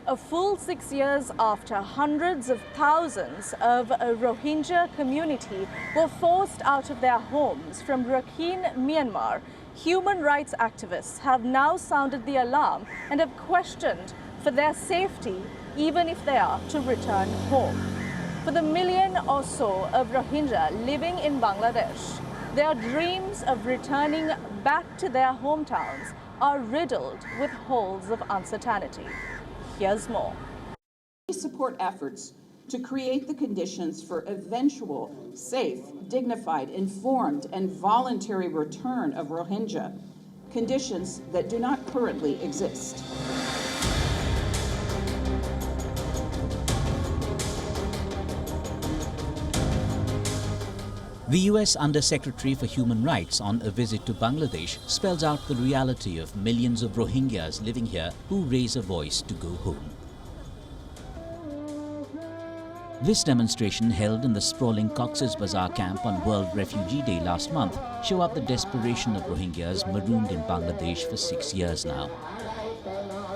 A full 6 years after hundreds of thousands of a Rohingya community were forced out of their homes from Rakhine, Myanmar, human rights activists have now sounded the alarm and have questioned for their safety, even if they are to return home. For the million or so of Rohingya living in Bangladesh, their dreams of returning back to their hometowns are riddled with holes of uncertainty. Here's more. We support efforts to create the conditions for eventual, safe, dignified, informed, and voluntary return of Rohingya, conditions that do not currently exist. The US Undersecretary for Human Rights on a visit to Bangladesh spells out the reality of millions of Rohingyas living here who raise a voice to go home. This demonstration held in the sprawling Cox's Bazaar camp on World Refugee Day last month show up the desperation of Rohingyas marooned in Bangladesh for 6 years now.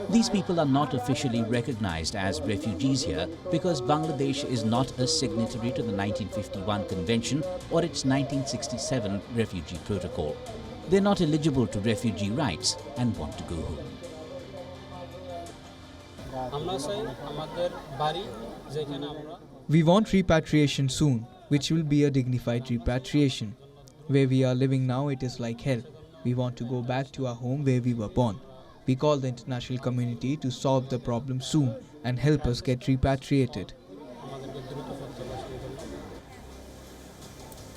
These people are not officially recognized as refugees here because Bangladesh is not a signatory to the 1951 Convention or its 1967 Refugee Protocol. They're not eligible to refugee rights and want to go home. We want repatriation soon, which will be a dignified repatriation. Where we are living now, it is like hell. We want to go back to our home where we were born. We call the international community to solve the problem soon and help us get repatriated.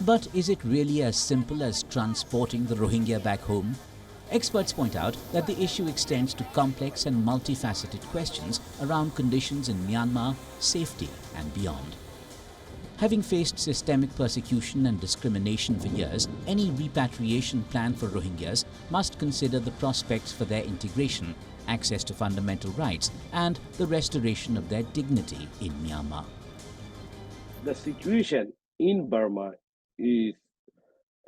But is it really as simple as transporting the Rohingya back home? Experts point out that the issue extends to complex and multifaceted questions around conditions in Myanmar, safety and beyond. Having faced systemic persecution and discrimination for years, any repatriation plan for Rohingyas must consider the prospects for their integration, access to fundamental rights, and the restoration of their dignity in Myanmar. The situation in Burma is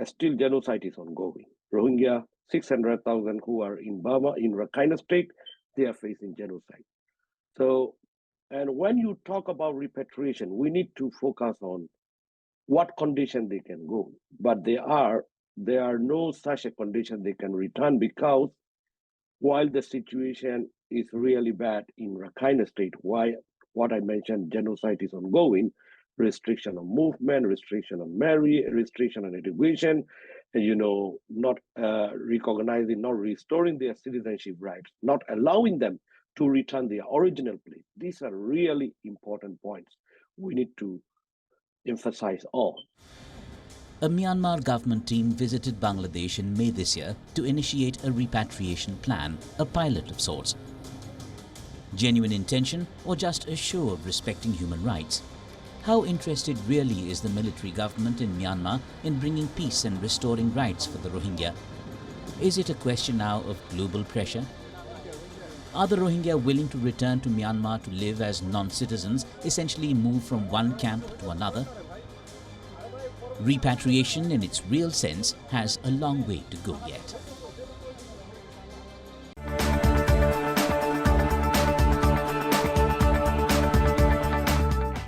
still genocide is ongoing. Rohingya, 600,000 who are in Burma, in Rakhine state, they are facing genocide. And when you talk about repatriation, we need to focus on what condition they can go. But there are no such a condition they can return, because while the situation is really bad in Rakhine state, why what I mentioned, genocide is ongoing, restriction of movement, restriction of marriage, restriction on education, and not recognizing, not restoring their citizenship rights, not allowing them to return their original place. These are really important points we need to emphasize on. A Myanmar government team visited Bangladesh in May this year to initiate a repatriation plan, a pilot of sorts. Genuine intention or just a show of respecting human rights? How interested really is the military government in Myanmar in bringing peace and restoring rights for the Rohingya? Is it a question now of global pressure? Are the Rohingya willing to return to Myanmar to live as non-citizens, essentially move from one camp to another? Repatriation in its real sense has a long way to go yet.